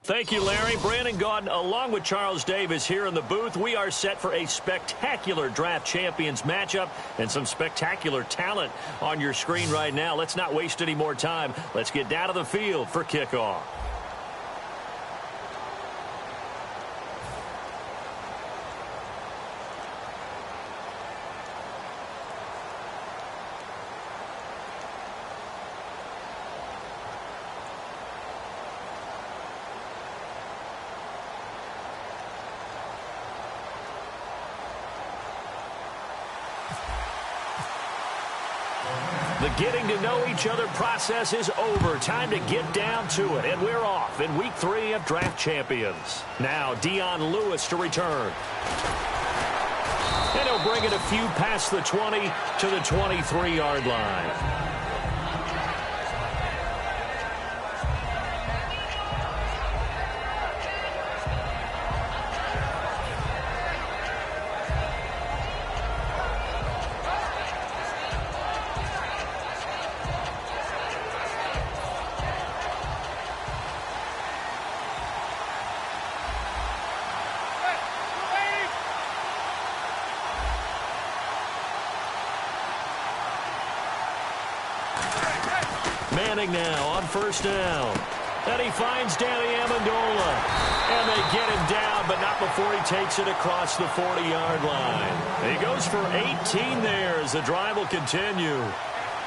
Thank you, Larry. Brandon Gaudin, along with Charles Davis here in the booth. We are set for a spectacular draft champions matchup and some spectacular talent on your screen right now. Let's not waste any more time. Let's get down to the field for kickoff. The getting to know each other process is over. Time to get down to it. And we're off in week 3 of Draft Champions. Now Dion Lewis to return. And he'll bring it a few past the 20 to the 23-yard line. Manning now on first down. And he finds Danny Amendola. And they get him down, but not before he takes it across the 40-yard line. He goes for 18 there as the drive will continue.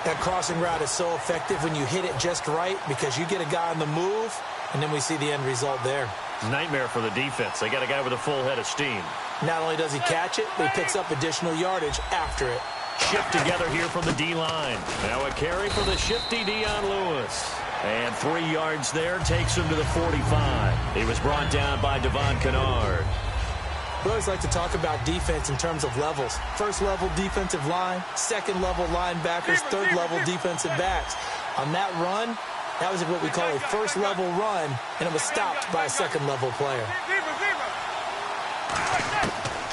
That crossing route is so effective when you hit it just right because you get a guy on the move, and then we see the end result there. Nightmare for the defense. They got a guy with a full head of steam. Not only does he catch it, but he picks up additional yardage after it. Shift together here from the D-line. Now a carry for the shifty Dion Lewis. And 3 yards there takes him to the 45. He was brought down by Devon Kennard. We always like to talk about defense in terms of levels. First-level defensive line, second-level linebackers, third-level defensive backs. On that run, that was what we call a first-level run, and it was stopped by a second-level player.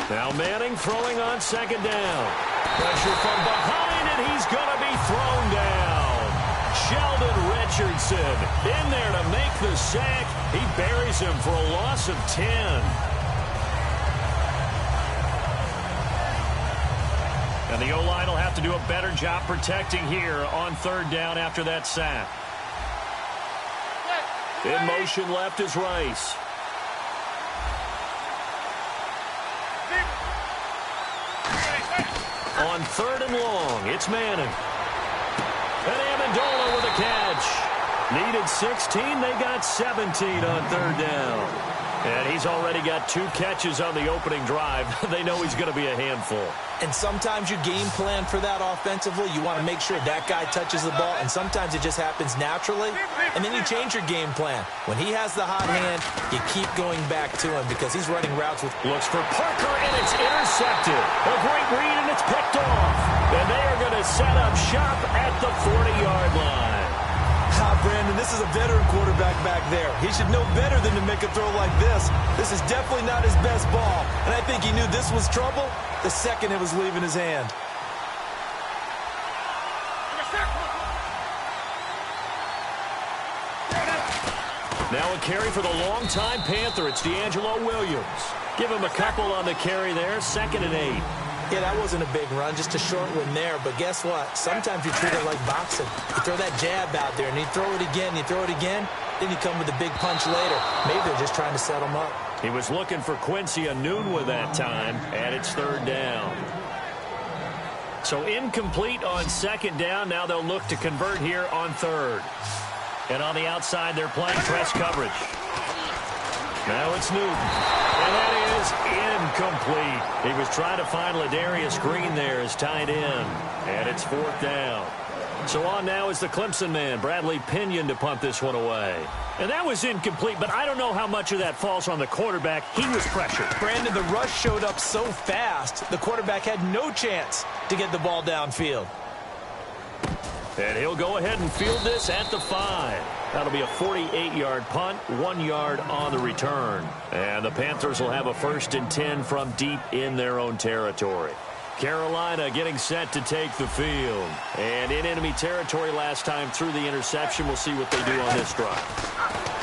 Now Manning throwing on second down. Pressure from behind, and he's going to be thrown down. Sheldon Richardson in there to make the sack. He buries him for a loss of 10. And the O-line will have to do a better job protecting here on third down after that sack. In motion left is Rice. On third and long, it's Manning. And Amendola with a catch. Needed 16, they got 17 on third down. And he's already got 2 catches on the opening drive. They know he's going to be a handful. And sometimes you game plan for that offensively. You want to make sure that guy touches the ball, and sometimes it just happens naturally. And then you change your game plan. When he has the hot hand, you keep going back to him because he's running routes with... Looks for Parker, and it's intercepted. A great read, and it's picked off. And they are going to set up shop at the 40-yard line. Brandon, this is a veteran quarterback back there. He should know better than to make a throw like this. This is definitely not his best ball, and I think he knew this was trouble the second it was leaving his hand. Now a carry for the longtime Panther. It's D'Angelo Williams. Give him a couple on the carry there. 2nd and 8. Yeah, that wasn't a big run, just a short one there. But guess what? Sometimes you treat it like boxing. You throw that jab out there, and you throw it again, you throw it again, then you come with a big punch later. Maybe they're just trying to set him up. He was looking for Quincy Enunwa that time, and it's third down. So incomplete on second down. Now they'll look to convert here on third. And on the outside, they're playing press coverage. Now it's Newton. And that is is incomplete. He was trying to find Ladarius Green there as tight end. And it's 4th down. So on now is the Clemson man, Bradley Pinion, to punt this one away. And that was incomplete, but I don't know how much of that falls on the quarterback. He was pressured. Brandon, the rush showed up so fast, the quarterback had no chance to get the ball downfield. And he'll go ahead and field this at the 5. That'll be a 48-yard punt, 1 yard on the return. And the Panthers will have a 1st and 10 from deep in their own territory. Carolina getting set to take the field. And in enemy territory last time through the interception. We'll see what they do on this drive.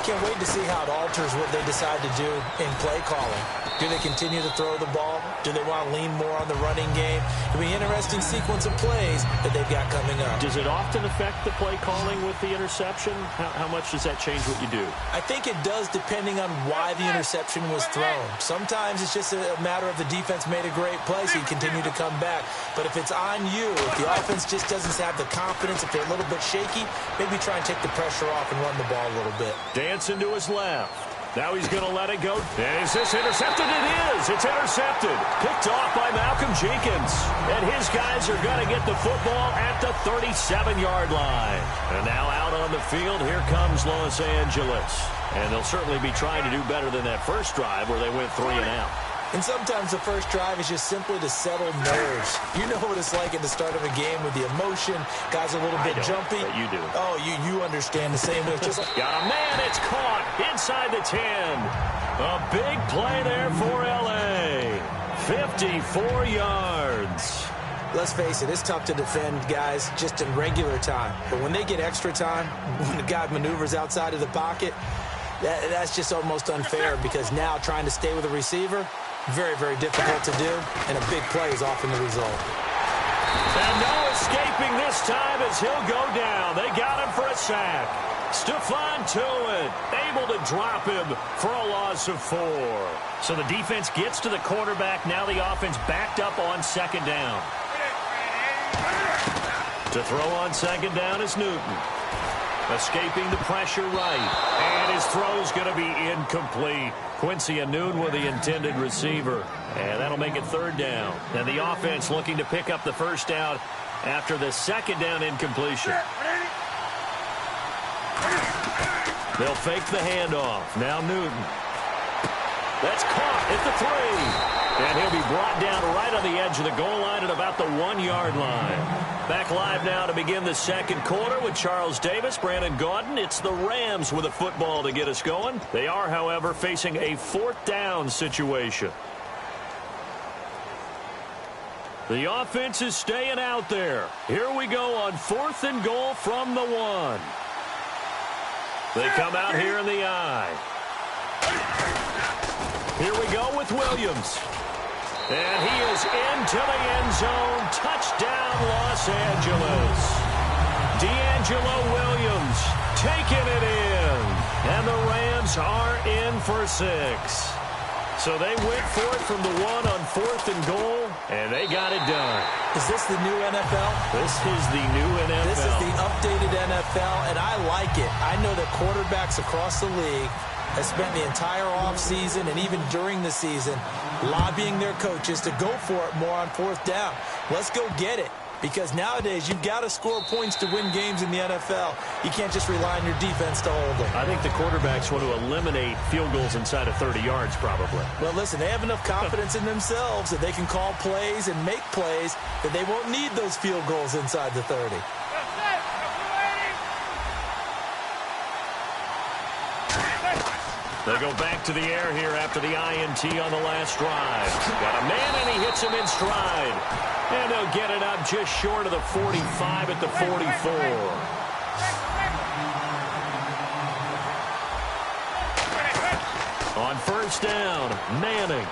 Can't wait to see how it alters what they decide to do in play calling. Do they continue to throw the ball? Do they want to lean more on the running game? It'll be an interesting sequence of plays that they've got coming up. Does it often affect the play calling with the interception? How much does that change what you do? I think it does, depending on why the interception was thrown. Sometimes it's just a matter of the defense made a great play, so you continue to come back. But if it's on you, if the offense just doesn't have the confidence, if they're a little bit shaky, maybe try and take the pressure off and run the ball a little bit. Dancing to his left. Now he's going to let it go. And is this intercepted? It is. It's intercepted. Picked off by Malcolm Jenkins. And his guys are going to get the football at the 37-yard line. And now out on the field, here comes Los Angeles. And they'll certainly be trying to do better than that first drive where they went 3 and out. And sometimes the first drive is just simply to settle nerves. You know what it's like at the start of a game with the emotion. Guys are a little bit jumpy. But you do. Oh, you understand the same way. Just like got a man. It's caught inside the 10. A big play there for L.A. 54 yards. Let's face it, it's tough to defend guys just in regular time. But when they get extra time, when the guy maneuvers outside of the pocket, that's just almost unfair because now trying to stay with a receiver, very, very difficult to do, and a big play is often the result. And no escaping this time as he'll go down. They got him for a sack. Stephon Tuitt able to drop him for a loss of 4. So the defense gets to the quarterback. Now the offense backed up on 2nd down. To throw on 2nd down is Newton. Escaping the pressure right. And his throw's going to be incomplete. Quincy Enunwa with the intended receiver. And that'll make it 3rd down. And the offense looking to pick up the 1st down after the 2nd down incompletion. They'll fake the handoff. Now Newton. That's caught at the 3. And he'll be brought down right on the edge of the goal line at about the 1-yard line. Back live now to begin the 2nd quarter with Charles Davis, Brandon Gaudin. It's the Rams with a football to get us going. They are, however, facing a 4th down situation. The offense is staying out there. Here we go on 4th and goal from the 1. They come out here in the I. Here we go with Williams. And he is into the end zone. Touchdown, Los Angeles. D'Angelo Williams taking it in. And the Rams are in for 6. So they went for it from the 1 on 4th and goal, and they got it done. Is this the new NFL? This is the new NFL. This is the updated NFL, and I like it. I know that quarterbacks across the league have spent the entire offseason and even during the season lobbying their coaches to go for it more on 4th down. Let's go get it. Because nowadays, you've got to score points to win games in the NFL. You can't just rely on your defense to hold them. I think the quarterbacks want to eliminate field goals inside of 30 yards, probably. Well, listen, they have enough confidence in themselves that they can call plays and make plays that they won't need those field goals inside the 30. They go back to the air here after the INT on the last drive. Got a man, and he hits him in stride. And they'll get it up just short of the 45 at the 44. On 1st down, Manning.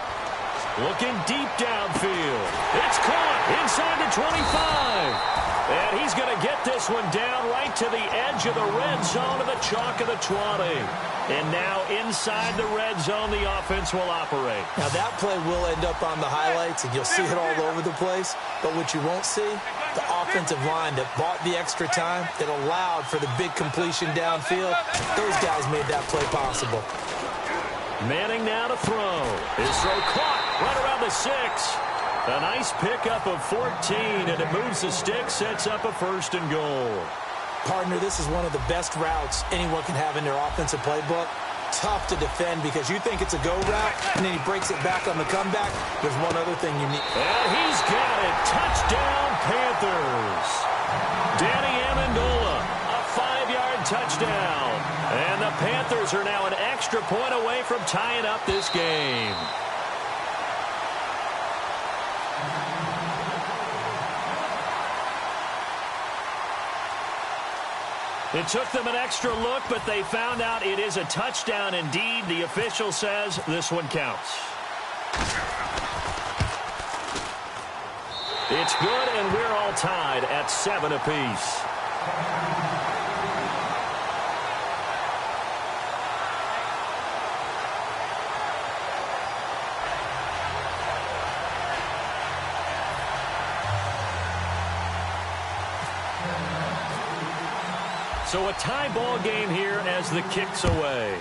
Looking deep downfield. It's caught inside the 25. And he's going to get this one down right to the edge of the red zone of the chalk of the 20. And now inside the red zone, the offense will operate. Now that play will end up on the highlights, and you'll see it all over the place. But what you won't see, the offensive line that bought the extra time, that allowed for the big completion downfield, those guys made that play possible. Manning now to throw. His throw caught right around the 6. A nice pickup of 14, and it moves the stick, sets up a 1st and goal. Partner, this is one of the best routes anyone can have in their offensive playbook. Tough to defend because you think it's a go route, and then he breaks it back on the comeback. There's one other thing you need. And he's got it. Touchdown, Panthers. Danny Amendola, a 5-yard touchdown. And the Panthers are now an extra point away from tying up this game. It took them an extra look, but they found out it is a touchdown indeed. The official says this one counts. It's good, and we're all tied at 7 apiece. So a tie ball game here as the kick's away.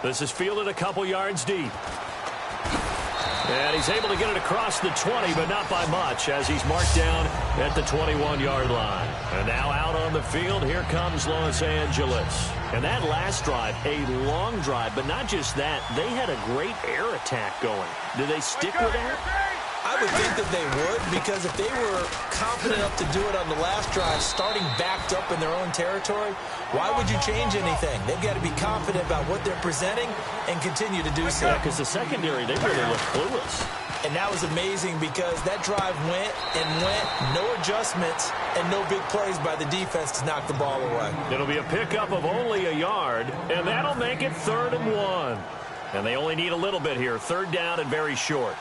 This is fielded a couple yards deep. And he's able to get it across the 20, but not by much, as he's marked down at the 21-yard line. And now out on the field, here comes Los Angeles. And that last drive, a long drive, but not just that, they had a great air attack going. Do they stick with that? I would think that they would, because if they were confident enough to do it on the last drive, starting backed up in their own territory, why would you change anything? They've got to be confident about what they're presenting and continue to do so. Yeah, because the secondary, they really look clueless. And that was amazing because that drive went and went, no adjustments, and no big plays by the defense to knock the ball away. It'll be a pickup of only a yard, and that'll make it 3rd and 1. And they only need a little bit here, 3rd down and very short.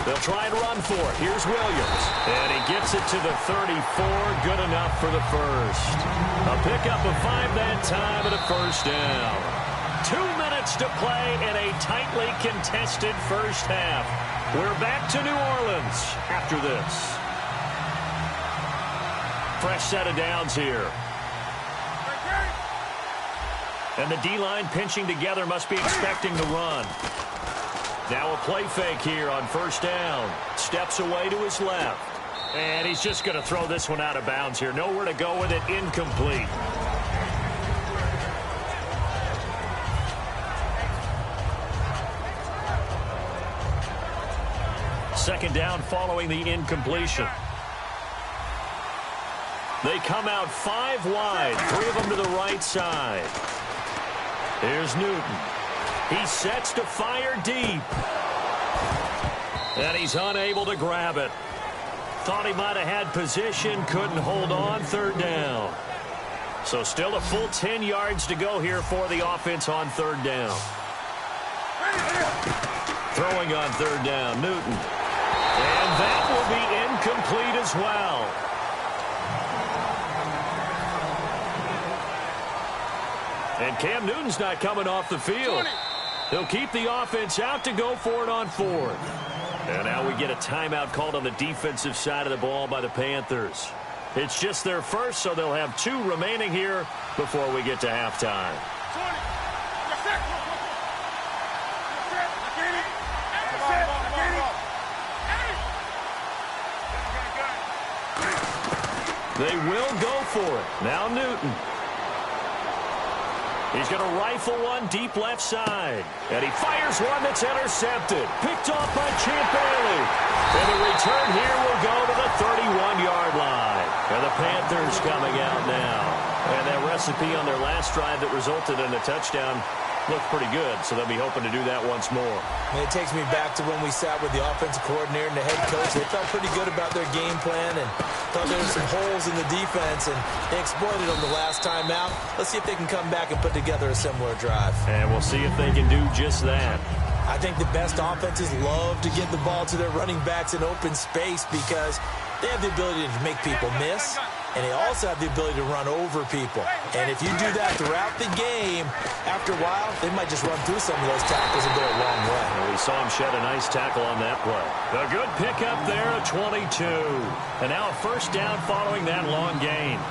They'll try and run for it. Here's Williams. And he gets it to the 34. Good enough for the 1st. A pickup of 5 that time and a 1st down. 2 minutes to play in a tightly contested first half. We're back to New Orleans after this. Fresh set of downs here. And the D-line pinching together, must be expecting the run. Now a play fake here on 1st down. Steps away to his left. And he's just going to throw this one out of bounds here. Nowhere to go with it. Incomplete. Second down following the incompletion. They come out 5 wide. 3 of them to the right side. Here's Newton. He sets to fire deep. And he's unable to grab it. Thought he might have had position, couldn't hold on. 3rd down. So still a full 10 yards to go here for the offense on 3rd down. Throwing on 3rd down, Newton. And that will be incomplete as well. And Cam Newton's not coming off the field. He'll keep the offense out to go for it on 4th. And now we get a timeout called on the defensive side of the ball by the Panthers. It's just their first, so they'll have 2 remaining here before we get to halftime. They will go for it. Now Newton. He's going to rifle one deep left side. And he fires one that's intercepted. Picked off by Champ Bailey. And the return here will go to the 31-yard line. And the Panthers coming out now. And that recipe on their last drive that resulted in a touchdown looked pretty good. So they'll be hoping to do that once more. And it takes me back to when we sat with the offensive coordinator and the head coach. They felt pretty good about their game plan and thought there were some holes in the defense, and they exploited them the last time out. Let's see if they can come back and put together a similar drive. And we'll see if they can do just that. I think the best offenses love to get the ball to their running backs in open space because they have the ability to make people miss, and they also have the ability to run over people. And if you do that throughout the game, after a while, they might just run through some of those tackles and go a long way. Well, we saw him shed a nice tackle on that play. A good pickup there, a 22. And now a first down following that long gain.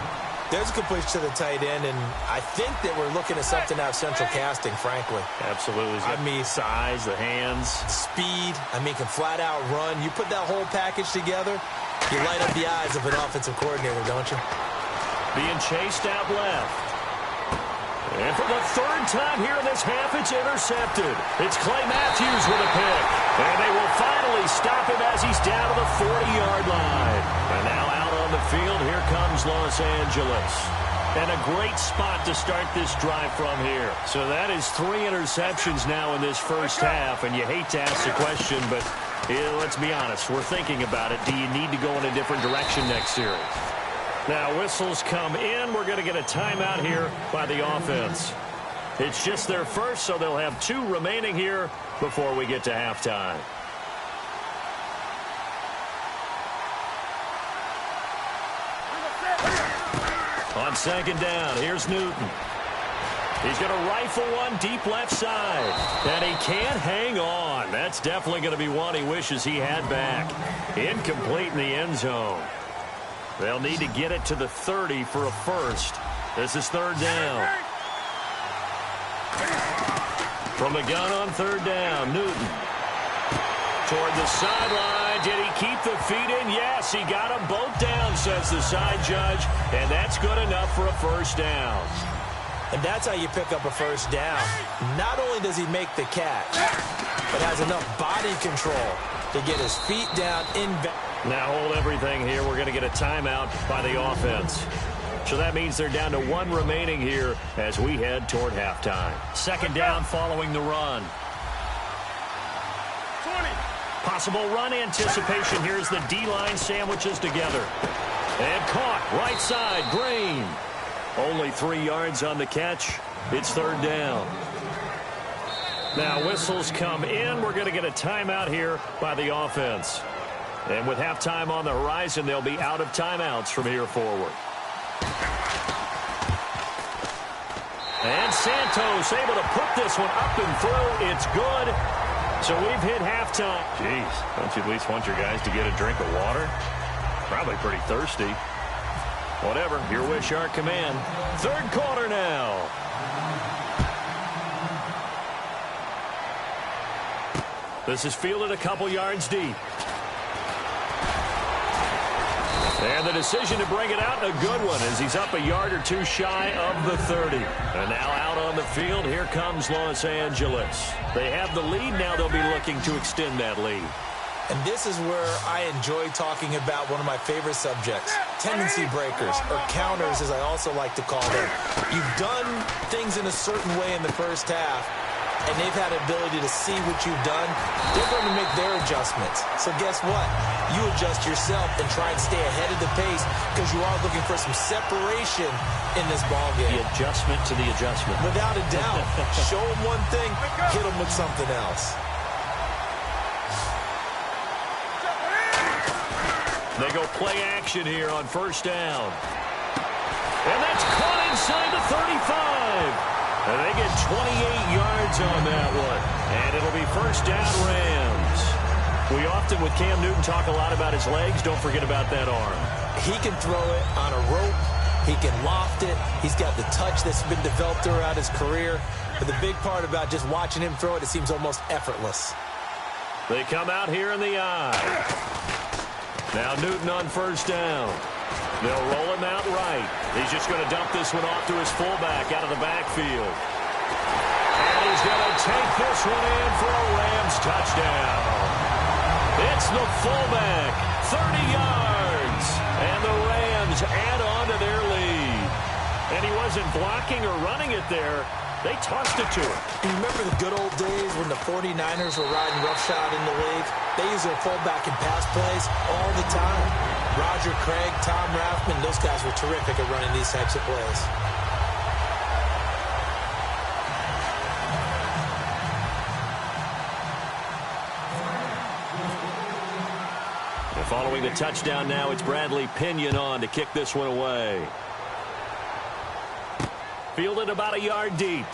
There's a completion to the tight end, and I think that we're looking at something out of central casting, frankly. Absolutely. I mean, size, the hands. Speed. I mean, can flat out run. You put that whole package together, you light up the eyes of an offensive coordinator, don't you? Being chased out left. And for the third time here in this half, it's intercepted. It's Clay Matthews with a pick. And they will finally stop him as he's down to the 40-yard line. And now out on the field, here comes Los Angeles. And a great spot to start this drive from here. So that is 3 interceptions now in this first half. And you hate to ask the question, but let's be honest. We're thinking about it. Do you need to go in a different direction next series? Now whistles come in. We're going to get a timeout here by the offense. It's just their first, so they'll have 2 remaining here before we get to halftime. On second down, here's Newton. He's going to rifle one deep left side. And he can't hang on. That's definitely going to be one he wishes he had back. Incomplete in the end zone. They'll need to get it to the 30 for a first. This is third down. From the gun on third down, Newton. Toward the sideline. Did he keep the feet in? Yes, he got them both down, says the side judge. And that's good enough for a first down. And that's how you pick up a first down. Not only does he make the catch, but has enough body control to get his feet down in back. Now hold everything here. We're going to get a timeout by the offense. So that means they're down to 1 remaining here as we head toward halftime. Second down following the run. 20. Possible run anticipation. Here's the D-line sandwiches together. And caught right side, Green. Only 3 yards on the catch. It's third down. Now whistles come in. We're going to get a timeout here by the offense. And with halftime on the horizon, they'll be out of timeouts from here forward. And Santos able to put this one up and through. It's good. So we've hit halftime. Jeez, don't you at least want your guys to get a drink of water? Probably pretty thirsty. Whatever, your wish, our command. Third quarter now. This is fielded a couple yards deep. And the decision to bring it out, a good one, as he's up a yard or 2 shy of the 30. And now out on the field, here comes Los Angeles. They have the lead. Now they'll be looking to extend that lead. And this is where I enjoy talking about one of my favorite subjects, tendency breakers, or counters, as I also like to call them. You've done things in a certain way in the first half, and they've had the ability to see what you've done. They're going to make their adjustments. So guess what? You adjust yourself and try and stay ahead of the pace because you are looking for some separation in this ball game. The adjustment to the adjustment. Without a doubt. Show them one thing, hit them with something else. They go play action here on first down. And that's caught inside the 35. And they get 28 yards on that one. And it'll be first down Rams. We often, with Cam Newton, talk a lot about his legs. Don't forget about that arm. He can throw it on a rope. He can loft it. He's got the touch that's been developed throughout his career. But the big part about just watching him throw it, it seems almost effortless. They come out here in the eye. Now Newton on first down. They'll roll him out right. He's just going to dump this one off to his fullback out of the backfield. And he's going to take this one in for a Rams touchdown. It's the fullback, 30 yards. And the Rams add on to their lead. And he wasn't blocking or running it there. They tossed it to him. You remember the good old days when the 49ers were riding roughshod in the league? They used their fullback in pass plays all the time. Roger Craig, Tom Rathman, those guys were terrific at running these types of plays. Following the touchdown now, it's Bradley Pinion on to kick this one away. Fielded about a yard deep.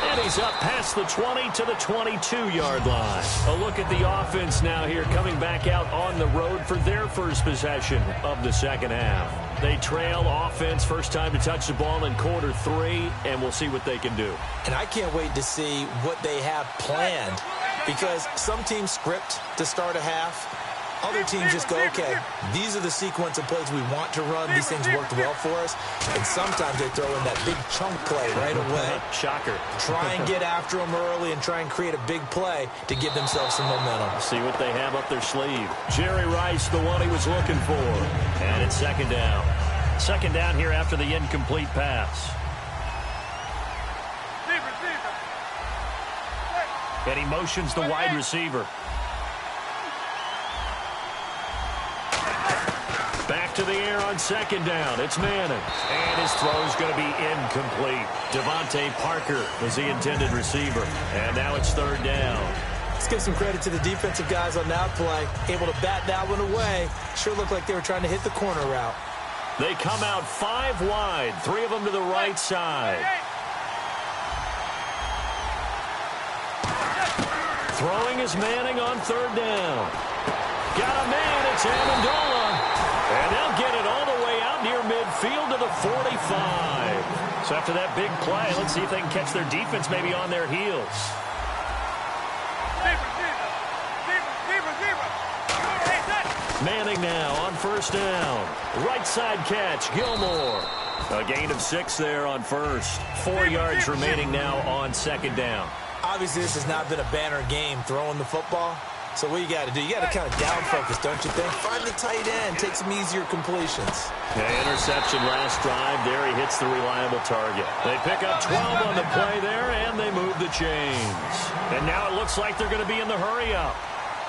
And he's up past the 20 to the 22-yard line. A look at the offense now here, coming back out on the road for their first possession of the second half. They trail offense, first time to touch the ball in quarter 3, and we'll see what they can do. And I can't wait to see what they have planned, because some teams script to start a half. Other teams just go, okay, these are the sequence of plays we want to run. These things worked well for us. And sometimes they throw in that big chunk play right away. Shocker. Try and get after them early and try and create a big play to give themselves some momentum. See what they have up their sleeve. Jerry Rice, the one he was looking for. And it's second down. Second down here after the incomplete pass. And he motions the wide receiver. Back to the air on second down. It's Manning. And his throw's going to be incomplete. Devontae Parker was the intended receiver. And now it's third down. Let's give some credit to the defensive guys on that play. Able to bat that one away. Sure looked like they were trying to hit the corner route. They come out 5 wide. 3 of them to the right side. Throwing is Manning on third down. Got a man. It's Amendola. And they'll get it all the way out near midfield to the 45. So after that big play, let's see if they can catch their defense maybe on their heels. Manning now on first down. Right side catch, Gilmore. A gain of 6 there on first. 4 yards remaining now on second down. Obviously, this has not been a banner game throwing the football. So what you got to do, you got to kind of down focus, don't you think? Find the tight end, take some easier completions. Yeah, interception last drive. There he hits the reliable target. They pick up 12 on the play there, and they move the chains. And now it looks like they're going to be in the hurry-up.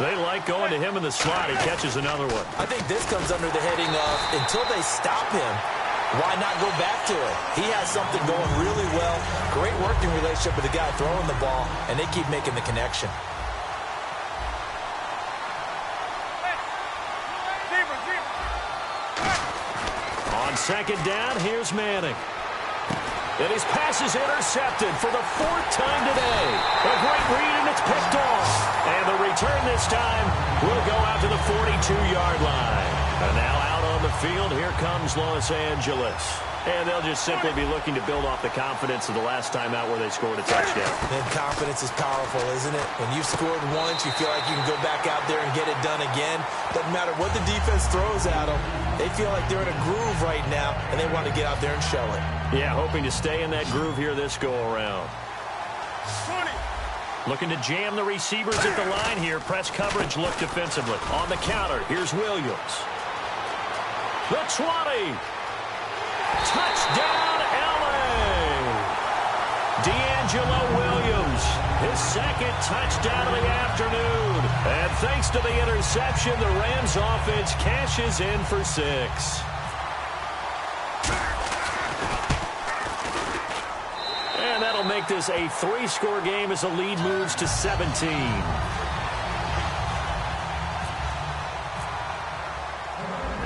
They like going to him in the slot. He catches another one. I think this comes under the heading of, until they stop him, why not go back to it? He has something going really well. Great working relationship with the guy throwing the ball, and they keep making the connection. On second down, here's Manning. And his pass is intercepted for the 4th time today. A great read, and it's picked off. And the return this time will go out to the 42-yard line. And now out on the field, here comes Los Angeles. And they'll just simply be looking to build off the confidence of the last time out where they scored a touchdown. And confidence is powerful, isn't it? When you've scored once, you feel like you can go back out there and get it done again. Doesn't matter what the defense throws at them. They feel like they're in a groove right now, and they want to get out there and show it. Yeah, hoping to stay in that groove here this go-around. Looking to jam the receivers at the line here. Press coverage look defensively. On the counter, here's Williams. The 20. Touchdown, L.A. D'Angelo Williams, his second touchdown of the afternoon. And thanks to the interception, the Rams offense cashes in for 6. And that'll make this a 3-score game as the lead moves to 17.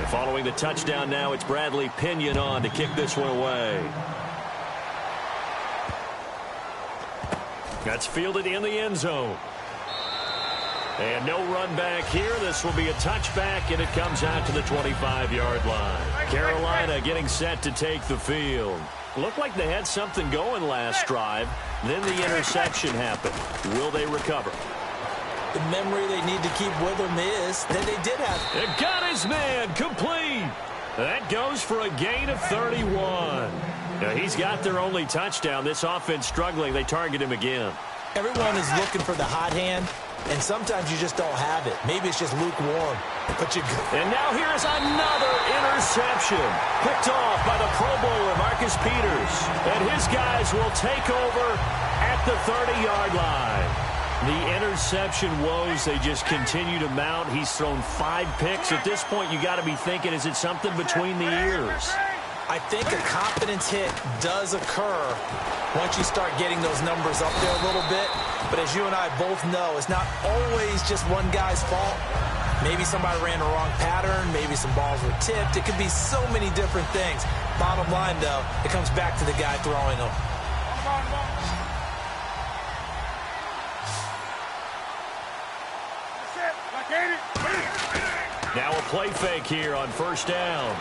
Following the touchdown now, it's Bradley Pinion on to kick this one away. That's fielded in the end zone. And no run back here. This will be a touchback, and it comes out to the 25-yard line. Carolina getting set to take the field. Looked like they had something going last drive. Then the interception happened. Will they recover? The memory they need to keep with them is that they did have. It got his man complete. That goes for a gain of 31. Now, he's got their only touchdown. This offense struggling. They target him again. Everyone is looking for the hot hand, and sometimes you just don't have it. Maybe it's just lukewarm. But you. And now here's another interception. Picked off by the Pro Bowler, Marcus Peters. And his guys will take over at the 30-yard line. The interception woes, they just continue to mount. He's thrown 5 picks. At this point, you got to be thinking, is it something between the ears? I think a confidence hit does occur once you start getting those numbers up there a little bit. But as you and I both know, it's not always just one guy's fault. Maybe somebody ran the wrong pattern. Maybe some balls were tipped. It could be so many different things. Bottom line, though, it comes back to the guy throwing them. Now a play fake here on first down.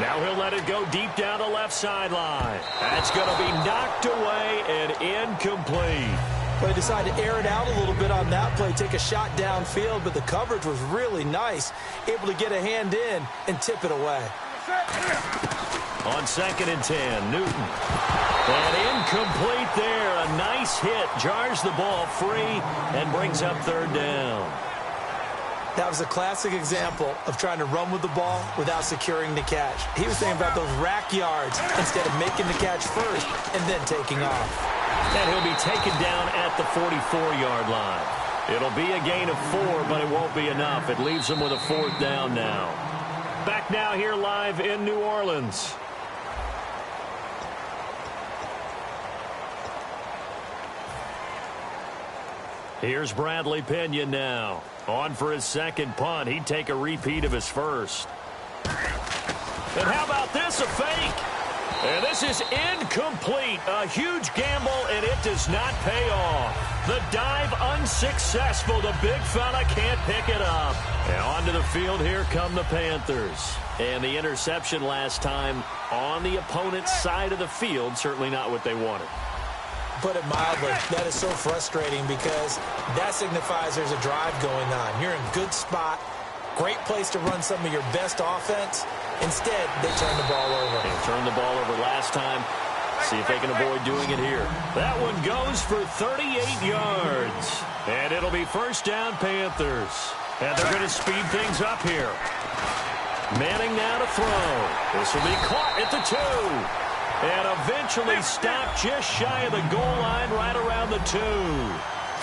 Now he'll let it go deep down the left sideline. That's going to be knocked away and incomplete. Well, he decided to air it out a little bit on that play, take a shot downfield, but the coverage was really nice. Able to get a hand in and tip it away. On 2nd and 10, Newton. And incomplete there. A nice hit. Jars the ball free and brings up 3rd down. That was a classic example of trying to run with the ball without securing the catch. He was thinking about those rack yards instead of making the catch first and then taking off. And he'll be taken down at the 44-yard line. It'll be a gain of 4, but it won't be enough. It leaves him with a 4th down now. Back now here live in New Orleans. Here's Bradley Pinion now. On for his 2nd punt. He'd take a repeat of his first. And how about this? A fake. And this is incomplete. A huge gamble, and it does not pay off. The dive unsuccessful. The big fella can't pick it up. And onto the field, here come the Panthers. And the interception last time on the opponent's side of the field. Certainly not what they wanted. Put it mildly, that is so frustrating because that signifies there's a drive going on. You're in a good spot, great place to run some of your best offense. Instead, they turn the ball over. They turned the ball over last time. See if they can avoid doing it here. That one goes for 38 yards. And it'll be 1st down Panthers. And they're going to speed things up here. Manning now to throw. This will be caught at the 2. And eventually stopped just shy of the goal line right around the 2.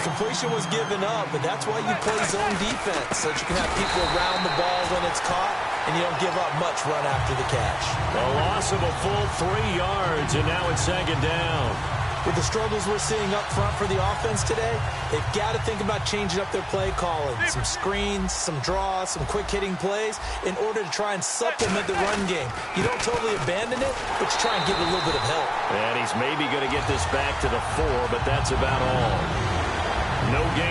Completion was given up, but that's why you play zone defense, so that you can have people around the ball when it's caught, and you don't give up much run after the catch. A loss of a full 3 yards, and now it's 2nd down. With the struggles we're seeing up front for the offense today, they've got to think about changing up their play calling. Some screens, some draws, some quick-hitting plays in order to try and supplement the run game. You don't totally abandon it, but you try and give it a little bit of help. And he's maybe going to get this back to the 4, but that's about all. No game.